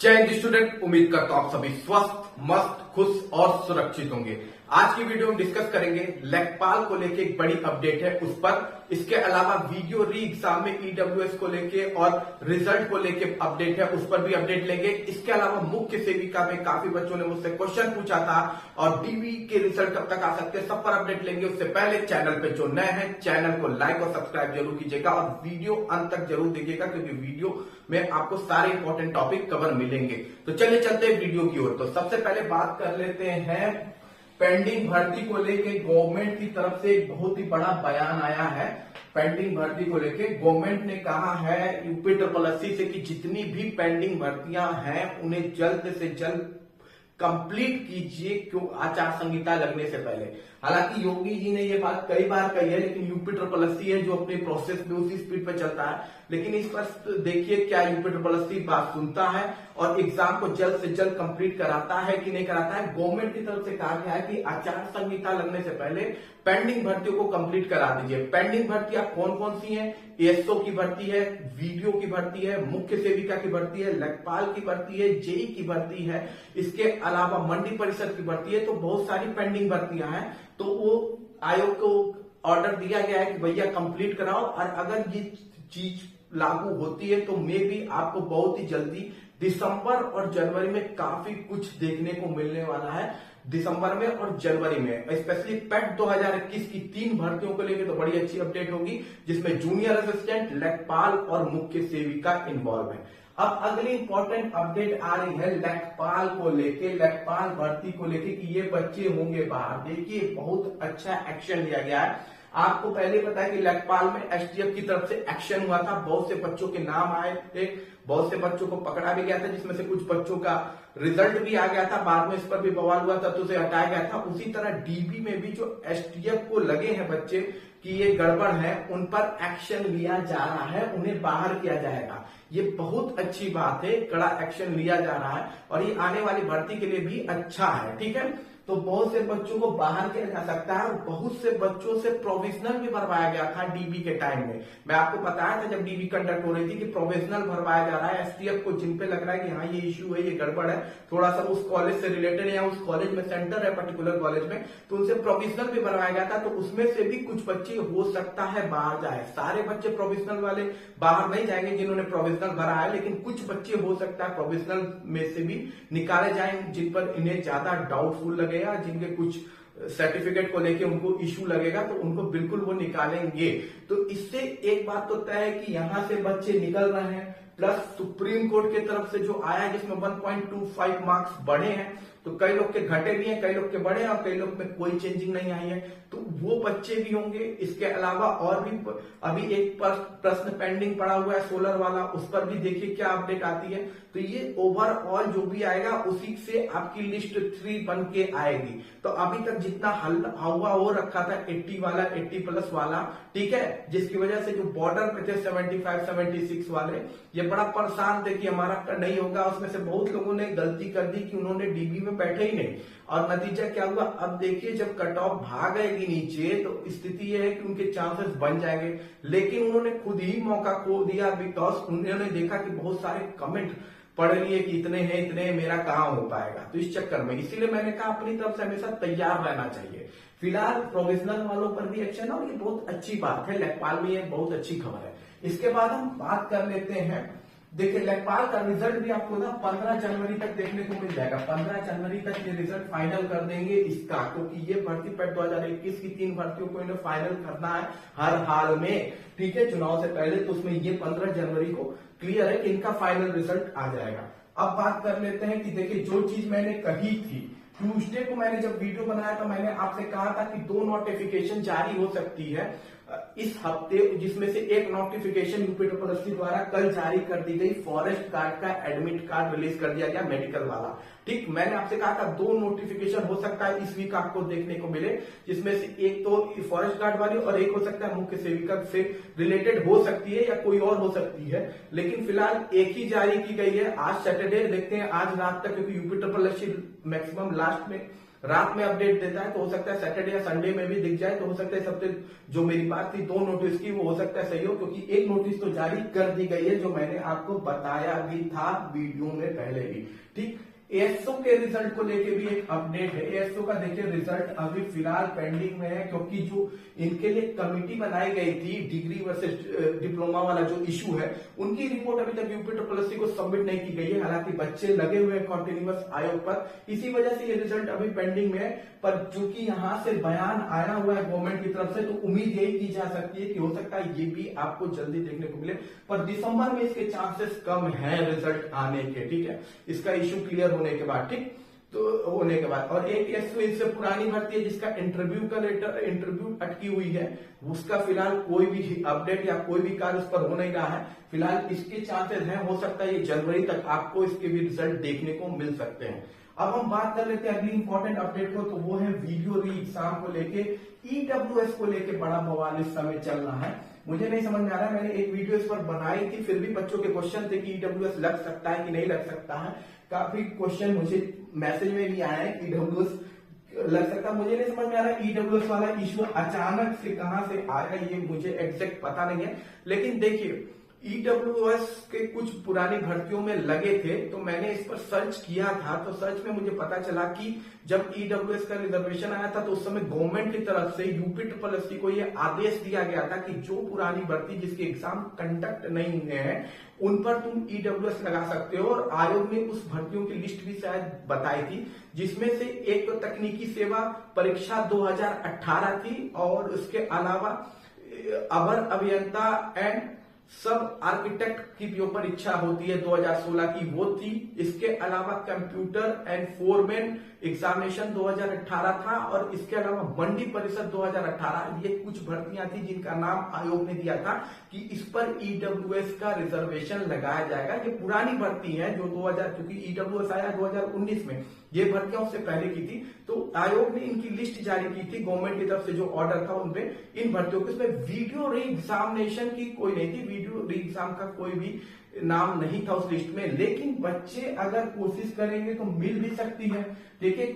जय हिंद स्टूडेंट, उम्मीद करता हूं आप सभी स्वस्थ, मस्त, खुश और सुरक्षित होंगे। आज की वीडियो में डिस्कस करेंगे लेखपाल को लेके एक बड़ी अपडेट है उस पर। इसके अलावा वीडियो री एग्जाम में ईडब्ल्यूएस को लेके और रिजल्ट को लेके अपडेट है, उस पर भी अपडेट लेंगे। इसके अलावा मुख्य सेविका में काफी बच्चों ने मुझसे क्वेश्चन पूछा था और डीवी के रिजल्ट कब तक आ सकते हैं, सब पर अपडेट लेंगे। उससे पहले चैनल पे जो नए हैं चैनल को लाइक और सब्सक्राइब जरूर कीजिएगा और वीडियो अंत तक जरूर देखिएगा, क्योंकि वीडियो में आपको सारे इंपॉर्टेंट टॉपिक कवर मिलेंगे। तो चलिए चलते हैं वीडियो की ओर। तो सबसे पहले बात कर लेते हैं पेंडिंग भर्ती को लेके गवर्नमेंट की तरफ से एक बहुत ही बड़ा बयान आया है। पेंडिंग भर्ती को लेके गवर्नमेंट ने कहा है यूपी SSSC से कि जितनी भी पेंडिंग भर्तियां हैं उन्हें जल्द से जल्द कंप्लीट कीजिए, क्यों आचार संहिता लगने से पहले। हालांकि योगी जी ने ये बात कई बार कही है, लेकिन यूपी SSSC है जो अपने प्रोसेस में उसी स्पीड पे चलता है। लेकिन इस पर देखिए क्या यूपी SSSC बात सुनता है और एग्जाम को जल्द से जल्द कंप्लीट कराता है कि नहीं कराता है। गवर्नमेंट की तरफ से कहा गया है कि आचार संहिता लगने से पहले पेंडिंग भर्तियों को कंप्लीट करा दीजिए। पेंडिंग भर्तियां कौन कौन सी हैं? एएसओ की भर्ती है, वीडियो की भर्ती है, मुख्य सेविका की भर्ती है, लेखपाल की भर्ती है, जेई की भर्ती है, इसके अलावा मंडी परिषद की भर्ती है। तो बहुत सारी पेंडिंग भर्तियां हैं। तो वो आयोग को ऑर्डर दिया गया है कि भैया कंप्लीट कराओ, और अगर ये चीज लागू होती है तो मे भी आपको बहुत ही जल्दी दिसंबर और जनवरी में काफी कुछ देखने को मिलने वाला है। दिसंबर में और जनवरी में स्पेशली पेट 2021 की 3 भर्तियों को लेकर तो बड़ी अच्छी अपडेट होगी, जिसमें जूनियर असिस्टेंट, लेखपाल और मुख्य सेविका इन्वॉल्व है। अब अगली इंपॉर्टेंट अपडेट आ रही है लेखपाल को लेके, लेखपाल भर्ती को लेके कि ये बच्चे होंगे बाहर। देखिए बहुत अच्छा एक्शन लिया गया है। आपको पहले पता है कि लेखपाल में एसटीएफ की तरफ से एक्शन हुआ था, बहुत से बच्चों के नाम आए थे, बहुत से बच्चों को पकड़ा भी गया था, जिसमें से कुछ बच्चों का रिजल्ट भी आ गया था, बाद में इस पर भी बवाल हुआ था तो उसे हटाया गया था। उसी तरह डीबी में भी जो एसटीएफ को लगे हैं बच्चे कि ये गड़बड़ है, उन पर एक्शन लिया जा रहा है, उन्हें बाहर किया जाएगा। ये बहुत अच्छी बात है, कड़ा एक्शन लिया जा रहा है और ये आने वाली भर्ती के लिए भी अच्छा है। ठीक है, तो बहुत से बच्चों को बाहर किया जा सकता है और बहुत से बच्चों से प्रोविजनल भी भरवाया गया था डीबी के टाइम में। मैं आपको बताया था जब डीबी कंडक्ट हो रही थी कि प्रोविजनल भरवाया जा रहा है एसटीएफ को, जिन पे लग रहा है कि हाँ ये इश्यू है, ये गड़बड़ है, थोड़ा सा उस कॉलेज से रिलेटेड है या उस कॉलेज में सेंटर है पर्टिकुलर कॉलेज में, तो उनसे प्रोविजनल भी भरवाया गया था। तो उसमें से भी कुछ बच्चे हो सकता है बाहर जाए। सारे बच्चे प्रोविजनल वाले बाहर नहीं जाएंगे जिन्होंने प्रोविजनल भरा है, लेकिन कुछ बच्चे हो सकता है प्रोविजनल में से भी निकाले जाए जिन पर इन्हें ज्यादा डाउटफुल लगेगा, जिनके कुछ सर्टिफिकेट को लेके उनको इश्यू लगेगा, तो उनको बिल्कुल वो निकालेंगे। तो इससे एक बात तो तय है कि यहां से बच्चे निकल रहे हैं, प्लस सुप्रीम कोर्ट की तरफ से जो आया है जिसमें 1.25 मार्क्स बढ़े हैं, तो कई लोग के घटे भी हैं, कई लोग के बढ़े हैं और कई लोग में कोई चेंजिंग नहीं आई है, तो वो बच्चे भी होंगे। इसके अलावा और भी अभी एक प्रश्न पेंडिंग पड़ा हुआ है सोलर वाला, उस पर भी देखिए क्या अपडेट आती है। तो ये ओवरऑल जो भी आएगा उसी से आपकी लिस्ट 3 बन के आएगी। तो अभी तक जितना हल हुआ वो रखा था 80 वाला, 80+ वाला, ठीक है, जिसकी वजह से जो बॉर्डर पे थे 75, 76 वाले, ये बड़ा परेशान थे कि हमारा नहीं होगा। उसमें से बहुत लोगों ने गलती कर दी कि उन्होंने डीबी में बैठे ही नहीं, और नतीजा क्या हुआ, अब देखिए जब कट ऑफ भाग आएगी नीचे तो स्थिति यह है कि उनके चांसेस बन जाएंगे। लेकिन उन्होंने खुद ही मौका खो दिया, बिकॉज उन्होंने देखा कि बहुत सारे कमेंट पढ़ लिए कि इतने हैं, इतने मेरा कहां हो पाएगा। तो इस चक्कर में इसीलिए मैंने कहा अपनी तरफ से हमेशा तैयार रहना चाहिए। फिलहाल प्रोविजनल वालों पर भी एक्शन है और ये बहुत अच्छी बात है, लेखपाल में ये बहुत अच्छी खबर है। इसके बाद हम बात कर लेते हैं, देखिए लेखपाल का रिजल्ट भी आपको ना 15 जनवरी तक देखने को मिल जाएगा। 15 जनवरी तक ये रिजल्ट फाइनल कर देंगे इसका, क्योंकि ये भर्ती पेट 2021 की 3 भर्तियों को इन्हें फाइनल करना है हर हाल में, ठीक है, चुनाव से पहले। तो उसमें ये 15 जनवरी को क्लियर है कि इनका फाइनल रिजल्ट आ जाएगा। अब बात कर लेते हैं कि देखिए जो चीज मैंने कही थी ट्यूसडे को, मैंने जब वीडियो बनाया था मैंने आपसे कहा था कि 2 नोटिफिकेशन जारी हो सकती है इस हफ्ते, जिसमें से एक नोटिफिकेशन यूपी SSSC द्वारा कल जारी कर दी गई, फॉरेस्ट गार्ड का एडमिट कार्ड रिलीज कर दिया गया, मेडिकल वाला। ठीक, मैंने आपसे कहा था 2 नोटिफिकेशन हो सकता है इस वीक आपको देखने को मिले, जिसमें से एक तो फॉरेस्ट गार्ड वाली और एक हो सकता है मुख्य सेविका से रिलेटेड हो सकती है या कोई और हो सकती है। लेकिन फिलहाल एक ही जारी की गई है। आज सैटरडे, देखते हैं आज रात तक, क्योंकि यूपी SSSC मैक्सिमम लास्ट में रात में अपडेट देता है, तो हो सकता है सैटरडे या संडे में भी दिख जाए, तो हो सकता है सबसे जो मेरी बात थी 2 नोटिस की वो हो सकता है सही हो, क्योंकि एक नोटिस तो जारी कर दी गई है जो मैंने आपको बताया भी था वीडियो में पहले भी। ठीक, एएसओ के रिजल्ट को लेके भी एक अपडेट है। एएसओ का देखिए रिजल्ट अभी फिलहाल पेंडिंग में है, क्योंकि जो इनके लिए कमिटी बनाई गई थी डिग्री वर्सेस डिप्लोमा वाला जो इशू है, उनकी रिपोर्ट अभी तक यूपीएससी को सबमिट नहीं की गई है। हालांकि बच्चे लगे हुए हैं कॉन्टिन्यूअस आयोग पर, इसी वजह से ये रिजल्ट अभी पेंडिंग में है। पर चूंकि यहां से बयान आया हुआ है गवर्नमेंट की तरफ से, तो उम्मीद यही की जा सकती है कि हो सकता है ये भी आपको जल्दी देखने को मिले, पर दिसंबर में इसके चांसेस कम है रिजल्ट आने के। ठीक है, इसका इश्यू क्लियर होने के बाद, ठीक तो होने के बाद। और एक इससे पुरानी भर्ती है जिसका इंटरव्यू अटकी हुई है, उसका फिलहाल कोई भी अपडेट या कोई भी कार्य उस पर हो नहीं रहा है। फिलहाल इसके चांसेस हैं, हो सकता है ये जनवरी तक आपको इसके भी रिजल्ट देखने को मिल सकते हैं। अब हम बात कर लेते हैं अगली इंपॉर्टेंट अपडेट को, तो वो है वीडियो री एग्जाम को लेके, ईडब्ल्यूएस को लेके बड़ा बवाल इस समय चल रहा है। मुझे नहीं समझ में आ रहा है, मैंने एक वीडियो इस पर बनाई थी, फिर भी बच्चों के क्वेश्चन थे कि ईडब्ल्यूएस लग सकता है कि नहीं लग सकता है। काफी क्वेश्चन मुझे मैसेज में भी आए हैं कि ईडब्ल्यूएस लग सकता है। मुझे नहीं समझ में आ रहा है ईडब्ल्यूएस वाला इशू अचानक से कहां से आएगा, ये मुझे एग्जैक्ट पता नहीं है। लेकिन देखिए ईडब्ल्यूएस के कुछ पुरानी भर्तियों में लगे थे, तो मैंने इस पर सर्च किया था, तो सर्च में मुझे पता चला कि जब ईडब्ल्यूएस का रिजर्वेशन आया था तो उस समय गवर्नमेंट की तरफ से यूपीएससी को यह आदेश दिया गया था कि जो पुरानी भर्ती जिसके एग्जाम कंडक्ट नहीं हुए हैं उन पर तुम ईडब्ल्यूएस लगा सकते हो। और आयोग ने उस भर्तियों की लिस्ट भी शायद बताई थी, जिसमें से एक तो तकनीकी सेवा परीक्षा 2018 थी, और उसके अलावा अवर अभियंता एंड सब आर्किटेक्ट की जो परीक्षा होती है 2016 की, वो थी। इसके अलावा कंप्यूटर एंड फोरमैन एग्जामिनेशन 2018 था, और इसके अलावा मंडी परिषद 2018, ये कुछ भर्तियां थी जिनका नाम आयोग ने दिया था कि इस पर ईडब्ल्यूएस का रिजर्वेशन लगाया जाएगा। ये पुरानी भर्ती है जो 2000, क्योंकि ईडब्ल्यूएस आया 2019 में, ये भर्तियां उससे पहले की थी। तो आयोग ने इनकी लिस्ट जारी की थी, गवर्नमेंट की तरफ से जो ऑर्डर था उनपे इन भर्तियों के, इसमें वीडियो री एग्जामिनेशन की कोई नहीं थी, वीडियो री एग्जाम का कोई भी नाम नहीं था उस लिस्ट में। लेकिन बच्चे अगर कोशिश करेंगे तो मिल भी सकती है। देखिए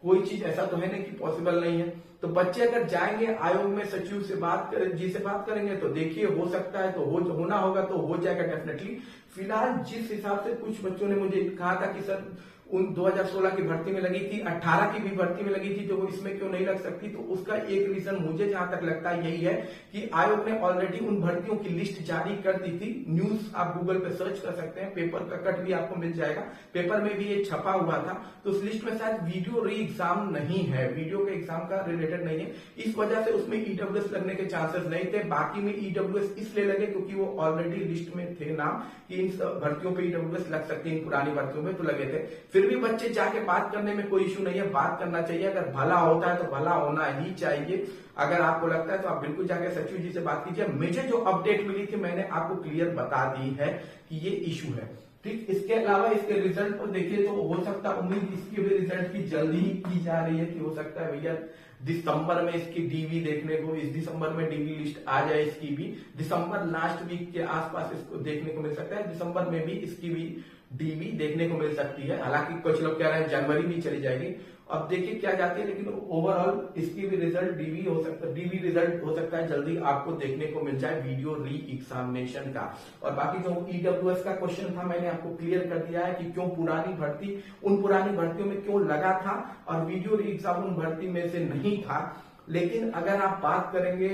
कोई चीज ऐसा तो है नहीं कि पॉसिबल नहीं है, तो बच्चे अगर जाएंगे आयोग में, सचिव से बात करेंगे, तो देखिए हो सकता है तो होना होगा तो हो जाएगा डेफिनेटली। फिलहाल जिस हिसाब से कुछ बच्चों ने मुझे कहा था कि सर उन 2016 की भर्ती में लगी थी, 18 की भी भर्ती में लगी थी, तो वो इसमें क्यों नहीं लग सकती, तो उसका एक रीजन मुझे जहां तक लगता है यही है कि आयोग ने ऑलरेडी उन भर्तियों की लिस्ट जारी कर दी थी। न्यूज आप गूगल पे सर्च कर सकते हैं, पेपर का कट भी आपको मिल जाएगा, पेपर में भी ये छपा हुआ था। तो उस लिस्ट में शायद वीडियो री एग्जाम नहीं है, वीडियो के एग्जाम का रिलेटेड नहीं है, इस वजह से उसमें ईडब्ल्यूएस लगने के चांसेस नहीं थे। बाकी में ईडब्ल्यूएस इसलिए लगे क्योंकि वो ऑलरेडी लिस्ट में थे नाम कि इन भर्तियों पे ईडब्ल्यूएस लग सकती है, इन पुरानी भर्तियों में तो लगे थे। फिर भी बच्चे जाके बात करने में कोई इशू नहीं है, बात करना चाहिए। अगर भला होता है तो भला होना ही चाहिए। अगर आपको लगता है तो आप बिल्कुल जाके सचिव जी से बात कीजिए। मुझे जो अपडेट मिली थी मैंने आपको क्लियर बता दी है कि ये इशू है। ठीक, इसके अलावा इसके रिजल्ट को देखिए तो हो सकता है, उम्मीद इसकी भी रिजल्ट की जल्दी ही की जा रही है कि हो सकता है भैया दिसंबर में इसकी डीवी देखने को, इस दिसंबर में डीवी लिस्ट आ जाए इसकी भी, दिसंबर लास्ट वीक के आसपास इसको देखने को मिल सकता है। दिसंबर में भी इसकी भी डीवी देखने को मिल सकती है। हालांकि कुछ लोग कह रहे हैं जनवरी में चली जाएगी, अब देखिए क्या जाती है, लेकिन ओवरऑल इसकी भी रिजल्ट डीवी हो सकता है, डीवी रिजल्ट हो सकता है जल्दी आपको देखने को मिल जाए वीडियो री एग्जामिनेशन का। और बाकी जो ईडब्ल्यूएस का क्वेश्चन था मैंने आपको क्लियर कर दिया है कि क्यों पुरानी भर्ती, उन पुरानी भर्तियों में क्यों लगा था और वीडियो री एग्जाम उन भर्ती में से नहीं था। लेकिन अगर आप बात करेंगे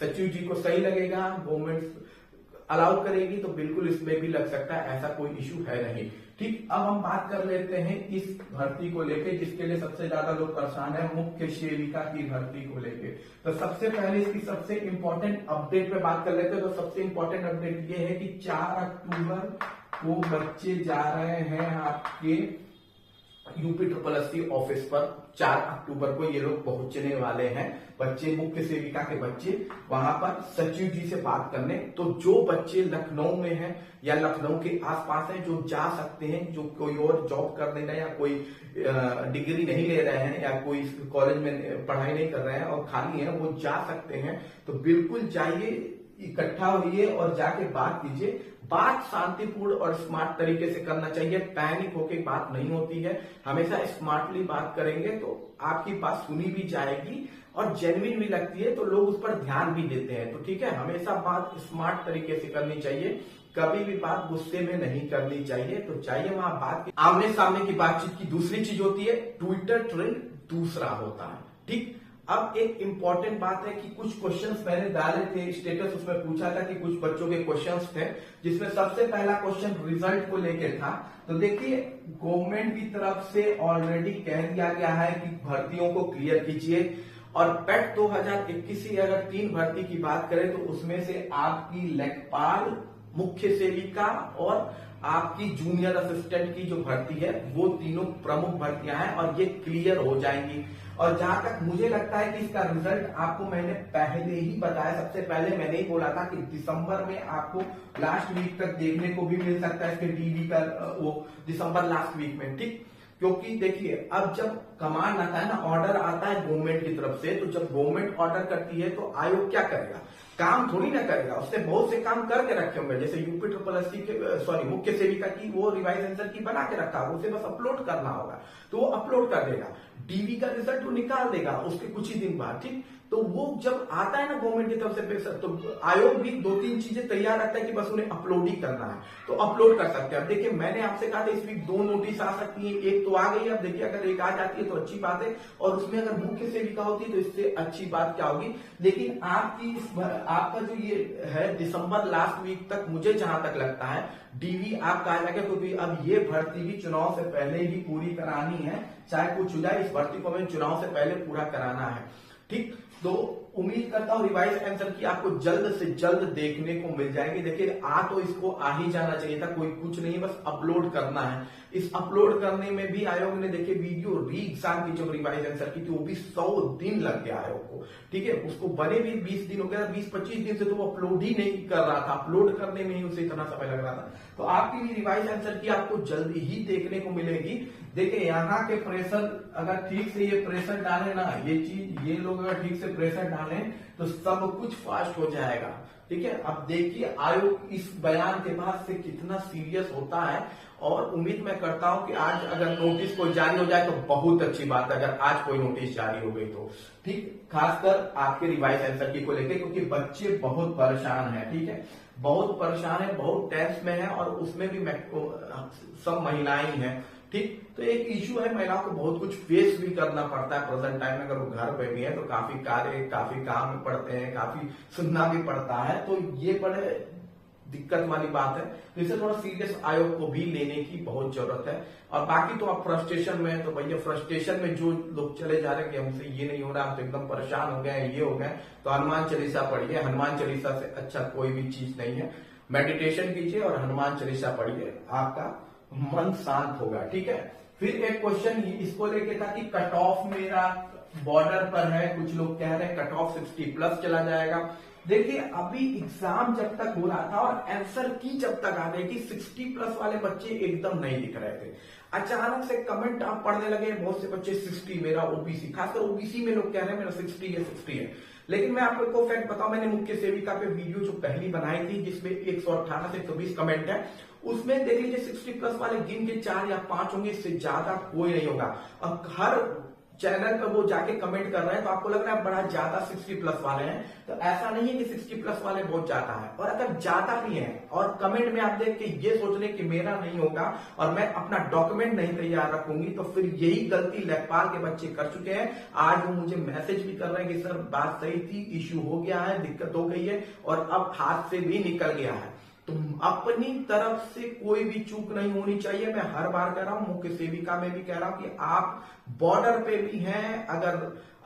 सचिव जी को सही लगेगा, गवर्नमेंट अलाउ करेगी तो बिल्कुल इसमें भी लग सकता है, ऐसा कोई इशू है नहीं। ठीक, अब हम बात कर लेते हैं इस भर्ती को लेके जिसके लिए सबसे ज्यादा लोग परेशान है, मुख्य सेविका की भर्ती को लेके। तो सबसे पहले इसकी सबसे इंपॉर्टेंट अपडेट पे बात कर लेते हैं। तो सबसे इंपॉर्टेंट अपडेट ये है कि 4 अक्टूबर को बच्चे जा रहे हैं आपके यूपीएससी ऑफिस पर। 4 अक्टूबर को ये लोग पहुंचने वाले हैं, बच्चे मुख्य सेविका के बच्चे वहां पर सचिव जी से बात करने। तो जो बच्चे लखनऊ में हैं या लखनऊ के आसपास हैं जो जा सकते हैं, जो कोई और जॉब कर रहे हैं या कोई डिग्री नहीं ले रहे हैं या कोई कॉलेज में पढ़ाई नहीं कर रहे हैं और खाली हैं, वो जा सकते हैं। तो बिल्कुल जाइए, इकट्ठा होइए और जाके बात कीजिए। बात शांतिपूर्ण और स्मार्ट तरीके से करना चाहिए, पैनिक होके बात नहीं होती है। हमेशा स्मार्टली बात करेंगे तो आपकी बात सुनी भी जाएगी और जेन्युइन भी लगती है तो लोग उस पर ध्यान भी देते हैं। तो ठीक है, हमेशा बात स्मार्ट तरीके से करनी चाहिए, कभी भी बात गुस्से में नहीं करनी चाहिए। तो चाहिए वहां बात की आमने सामने की बातचीत की। दूसरी चीज होती है ट्विटर ट्रेंड, दूसरा होता है। ठीक, अब एक इंपॉर्टेंट बात है कि कुछ क्वेश्चंस मैंने डाले थे स्टेटस, उसमें पूछा था कि कुछ बच्चों के क्वेश्चंस थे, जिसमें सबसे पहला क्वेश्चन रिजल्ट को लेकर था। तो देखिए, गवर्नमेंट की तरफ से ऑलरेडी कह दिया गया है कि भर्तियों को क्लियर कीजिए। और पेट 2021 की अगर 3 भर्ती की बात करें तो उसमें से आपकी लेखपाल, मुख्य सेविका और आपकी जूनियर असिस्टेंट की जो भर्ती है वो तीनों प्रमुख भर्तियां हैं और ये क्लियर हो जाएंगी। और जहां तक मुझे लगता है कि इसका रिजल्ट आपको मैंने पहले ही बताया, सबसे पहले मैंने ही बोला था कि दिसंबर में आपको लास्ट वीक तक देखने को भी मिल सकता है इसके डीवी का वो दिसंबर लास्ट वीक में। ठीक, क्योंकि देखिए अब जब कमांड आता है ना, ऑर्डर आता है गवर्नमेंट की तरफ से, तो जब गवर्नमेंट ऑर्डर करती है तो आयोग क्या करेगा, काम थोड़ी ना करेगा, उसने बहुत से काम करके रखे होंगे। जैसे यूपी SSS के मुख्य सेविका की वो रिवाइज आंसर की बना के रखा होगा, उसे बस अपलोड करना होगा तो वो अपलोड कर देगा। डीवी का रिजल्ट वो निकाल देगा उसके कुछ ही दिन बाद। ठीक, तो वो जब आता है ना गवर्नमेंट की तरफ से तो आयोग भी 2-3 चीजें तैयार रखता है कि बस उन्हें अपलोड ही करना है, तो अपलोड कर सकते हैं। अब देखिए, मैंने आपसे कहा था इस वीक 2 नोटिस आ सकती है, एक तो आ गई है। अब देखिए, अगर एक आ जाती है तो अच्छी बात है, और उसमें अगर मुख्य सेविका होती है तो इससे अच्छी बात क्या होगी। लेकिन आपका जो ये है दिसंबर लास्ट वीक तक, मुझे जहां तक लगता है डीवी आपका आ जाएगा, क्योंकि अब ये भर्ती भी चुनाव से पहले ही पूरी करानी है, चाहे कुछ हो जाए, इस भर्ती को हमें चुनाव से पहले पूरा कराना है। ठीक, तो उम्मीद करता हूं रिवाइज आंसर की आपको जल्द से जल्द देखने को मिल जाएगी। देखिए, तो इसको आ ही जाना चाहिए था, कोई कुछ नहीं, बस अपलोड करना है। इस अपलोड करने में भी आयोग ने देखिए वीडियो री एग्जाम की जो रिवाइज आंसर की थी वो भी 100 दिन लग गया आयोग को। ठीक है, उसको बने भी 20 दिन हो गया, 20-25 दिन से तो वो अपलोड ही नहीं कर रहा था, अपलोड करने में ही उसे इतना समय लग रहा था। तो आपकी भी रिवाइज आंसर की आपको जल्द ही देखने को मिलेगी। देखिए, यहाँ के प्रेशर अगर ठीक से ये प्रेशर डाले ना, ये लोग अगर ठीक से प्रेशर डालें तो सब कुछ फास्ट हो जाएगा। ठीक है, अब देखिए आयोग इस बयान के बाद से कितना सीरियस होता है, और उम्मीद मैं करता हूं कि आज अगर नोटिस कोई जारी हो जाए तो बहुत अच्छी बात है, अगर आज कोई नोटिस जारी हो गई तो। ठीक, खासकर आपके रिवाइज आंसर की को लेकर, क्योंकि बच्चे बहुत परेशान हैं। ठीक है, बहुत परेशान है, बहुत टेंस में है, और उसमें भी सब महिलाएं हैं। ठीक, तो एक इश्यू है, महिलाओं को बहुत कुछ फेस भी करना पड़ता है प्रेजेंट टाइम में। अगर वो घर पे भी है तो काफी कार्य, काफी काम पड़ते हैं, काफी सुनना भी पड़ता है, तो ये बड़े दिक्कत वाली बात है। तो इसे थोड़ा सीरियस आयोग को भी लेने की बहुत जरूरत है। और बाकी तो आप फ्रस्ट्रेशन में, तो भैया फ्रस्ट्रेशन में जो लोग चले जा रहे हैं कि हमसे ये नहीं हो रहा, हम तो एकदम परेशान हो गए, ये हो गए, तो हनुमान चालीसा पढ़िए। हनुमान चालीसा से अच्छा कोई भी चीज नहीं है। मेडिटेशन कीजिए और हनुमान चालीसा पढ़िए, आपका मन शांत होगा। ठीक है, फिर एक क्वेश्चन इसको लेके था कि कट ऑफ मेरा बॉर्डर पर है, कुछ लोग कह रहे हैं कट ऑफ 60+ चला जाएगा। देखिए, अभी एग्जाम जब तक हो रहा था और आंसर की जब तक आ गई थी, 60+ वाले बच्चे एकदम नहीं दिख रहे थे। अचानक से कमेंट आप पढ़ने लगे, बहुत से बच्चे 60, मेरा ओबीसी, खासकर ओबीसी में लोग कह रहे हैं मेरा 60 है। लेकिन मैं आपको एक फैक्ट बताऊं, मैंने मुख्य सेविका पे वीडियो जो पहली बनाई थी जिसमें 118 से 120 कमेंट है, उसमें देख लीजिए 60+ वाले गिन के 4 या 5 होंगे, इससे ज्यादा कोई नहीं होगा। और हर चैनल पे वो जाके कमेंट कर रहे हैं तो आपको लग रहा है बड़ा ज्यादा 60+ वाले हैं, तो ऐसा नहीं है कि 60+ वाले बहुत ज्यादा है। और अगर ज्यादा भी हैं और कमेंट में आप देख के ये सोच रहे कि मेरा नहीं होगा और मैं अपना डॉक्यूमेंट नहीं तैयार रखूंगी, तो फिर यही गलती लेखपाल के बच्चे कर चुके हैं। आज वो मुझे मैसेज भी कर रहे हैं कि सर बात सही थी, इश्यू हो गया है, दिक्कत हो गई है और अब हाथ से भी निकल गया है। तो अपनी तरफ से कोई भी चूक नहीं होनी चाहिए। मैं हर बार कह रहा हूं, मुख्य सेविका में भी कह रहा हूं कि आप बॉर्डर पे भी हैं, अगर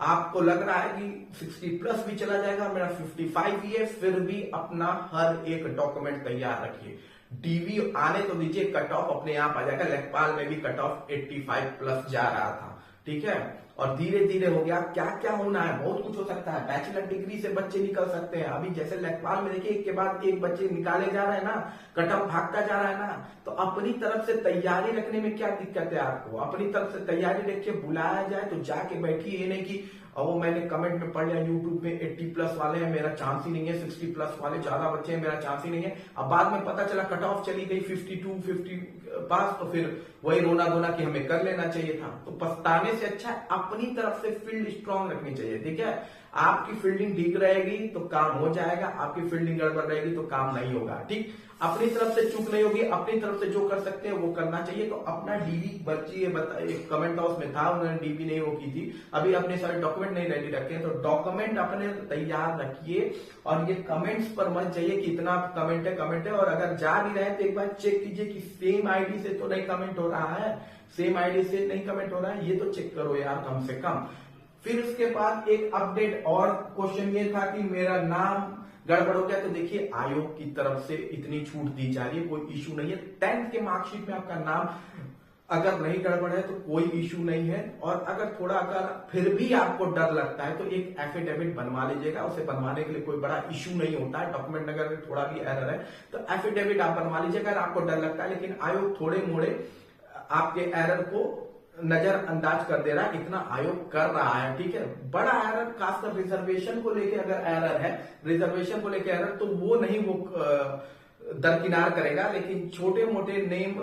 आपको लग रहा है कि 60+ भी चला जाएगा, मेरा 55 ही है, फिर भी अपना हर एक डॉक्यूमेंट तैयार रखिए। डीवी आने तो दीजिए, कट ऑफ अपने आप आ जाएगा। लेखपाल में भी कट ऑफ 85+ जा रहा था। ठीक है, और धीरे धीरे हो गया। क्या क्या होना है, बहुत कुछ हो सकता है। बैचलर डिग्री से बच्चे निकल सकते हैं। अभी जैसे लेखपाल में देखिए एक के बाद एक बच्चे निकाले जा रहे हैं ना, कट ऑफ भागता जा रहा है ना। तो अपनी तरफ से तैयारी रखने में क्या दिक्कत है आपको? अपनी तरफ से तैयारी रखिए, बुलाया जाए तो जाके बैठिए। ये नहीं कि और वो मैंने कमेंट में पढ़ लिया यूट्यूब में 80+ वाले हैं, मेरा चांस ही नहीं है, 60+ वाले ज्यादा बच्चे हैं, मेरा चांस ही नहीं है। अब बाद में पता चला कट ऑफ चली गई 52, 50 पास, तो फिर वही रोना धोना कि हमें कर लेना चाहिए था। तो पछताने से अच्छा है अपनी तरफ से फील्ड स्ट्रांग रखनी चाहिए। ठीक है, आपकी फील्डिंग ठीक रहेगी तो काम हो जाएगा, आपकी फील्डिंग गड़बड़ रहेगी तो काम नहीं होगा। ठीक, अपनी तरफ से चूक नहीं होगी, अपनी तरफ से जो कर सकते हैं वो करना चाहिए। तो अपना डीबी बच्ची एक कमेंट बॉक्स में था, उन्होंने डीबी नहीं वो की थी, अभी अपने सारे डॉक्यूमेंट नहीं रेडी रखे हैं, तो डॉक्यूमेंट अपने तैयार रखिए। और ये कमेंट्स पर मत जाइए कि इतना कमेंट है, और अगर जा भी रहे तो एक बार चेक कीजिए कि सेम आईडी से तो नहीं कमेंट हो रहा है, सेम आईडी से नहीं कमेंट हो रहा है, ये तो चेक करो यार कम से कम। फिर उसके बाद एक अपडेट और क्वेश्चन ये था कि मेरा नाम गड़बड़ हो गया। तो देखिए आयोग की तरफ से इतनी छूट दी जा रही है, कोई इशू नहीं है। 10th के मार्कशीट में आपका नाम अगर नहीं गड़बड़ है तो कोई इशू नहीं है। और अगर थोड़ा अगर फिर भी आपको डर लगता है तो एक एफिडेविट बनवा लीजिएगा। उसे बनवाने के लिए कोई बड़ा इशू नहीं होता है। डॉक्यूमेंट अगर थोड़ा भी एरर है तो एफिडेविट आप बनवा लीजिएगा अगर आपको डर लगता है। लेकिन आयोग थोड़े मोड़े आपके एरर को नजरअंदाज कर दे रहा है, इतना आयोग कर रहा है। ठीक है, बड़ा एरर खासकर रिजर्वेशन को लेके अगर एरर है, रिजर्वेशन को लेके एरर, तो वो नहीं वो दरकिनार करेगा। लेकिन छोटे मोटे नेम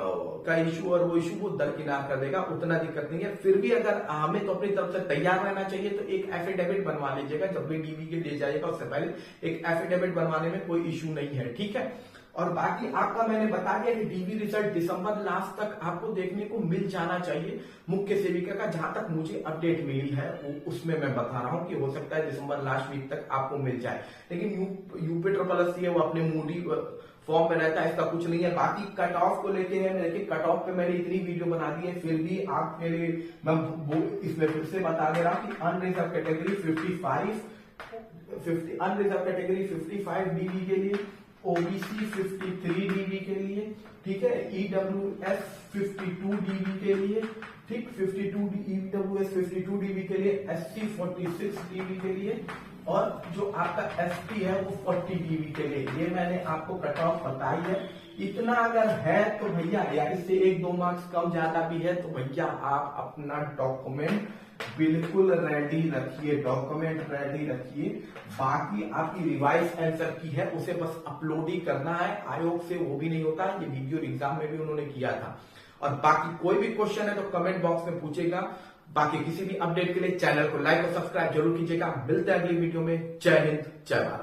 का इशू और वो इशू वो दरकिनार कर देगा, उतना दिक्कत नहीं है। फिर भी अगर हमें तो अपनी तरफ से तैयार रहना चाहिए, तो एक एफिडेविट बनवा लीजिएगा। जब भी डीबी के लिए जाइएगा उससे पहले एक एफिडेविट बनवाने में कोई इशू नहीं है। ठीक है, और बाकी आपका मैंने बता दिया कि डीबी रिजल्ट दिसंबर लास्ट तक आपको देखने को मिल जाना चाहिए। मुख्य सेविका का जहां तक मुझे अपडेट मिली है उसमें मैं बता रहा हूं कि हो सकता है दिसंबर लास्ट वीक तक आपको मिल जाए। लेकिन यूपी SSC है वो अपने मूडी फॉर्म में रहता है, इसका कुछ नहीं है। बाकी कट ऑफ को लेके है, देखिए कट ऑफ पे मैंने इतनी वीडियो बना दी है, फिर भी आपके लिए मैं इसमें फिर से बता दे रहा हूं कि unreserved category 55 unreserved category 55 DB के लिए, ओबीसी 53 डीबी के लिए, ठीक है, ईडब्ल्यूएस 52 डीबी के लिए, ठीक, 52 ईडब्ल्यूएस 52 डीबी के लिए, एससी 46 डीबी के लिए, और जो आपका एसटी है वो 40 डीबी के लिए। ये मैंने आपको कट ऑफ बताई है। इतना अगर है तो भैया, या इससे 1-2 मार्क्स कम ज्यादा भी है तो भैया आप अपना डॉक्यूमेंट बिल्कुल रेडी रखिए, डॉक्यूमेंट रेडी रखिए। बाकी आपकी रिवाइज आंसर की है उसे बस अपलोड ही करना है। आयोग से वो भी नहीं होता, ये वीडियो एग्जाम में भी उन्होंने किया था। और बाकी कोई भी क्वेश्चन है तो कमेंट बॉक्स में पूछेगा। बाकी किसी भी अपडेट के लिए चैनल को लाइक और सब्सक्राइब जरूर कीजिएगा। मिलते हैं अगली वीडियो में। जय हिंद, जय भारत।